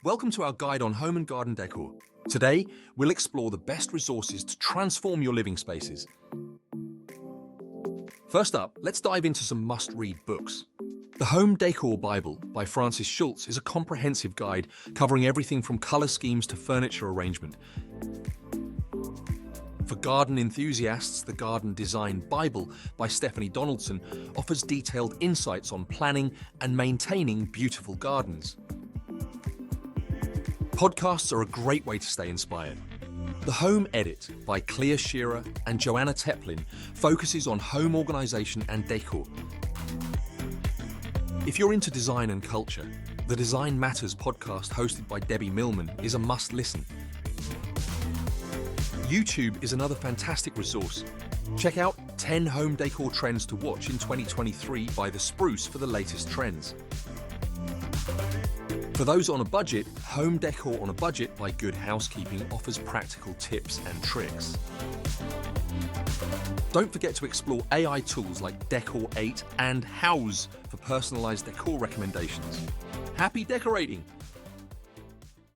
Welcome to our guide on home and garden decor. Today, we'll explore the best resources to transform your living spaces. First up, let's dive into some must-read books. The Home Decor Bible by Francis Schultz is a comprehensive guide covering everything from color schemes to furniture arrangement. For garden enthusiasts, the Garden Design Bible by Stephanie Donaldson offers detailed insights on planning and maintaining beautiful gardens. Podcasts are a great way to stay inspired. The Home Edit by Clea Shearer and Joanna Teplin focuses on home organization and decor. If you're into design and culture, the Design Matters podcast hosted by Debbie Millman is a must-listen. YouTube is another fantastic resource. Check out 10 home decor trends to watch in 2023 by The Spruce for the latest trends. For those on a budget, Home Decor on a Budget by Good Housekeeping offers practical tips and tricks. Don't forget to explore AI tools like Decor 8 and House for personalized decor recommendations. Happy decorating!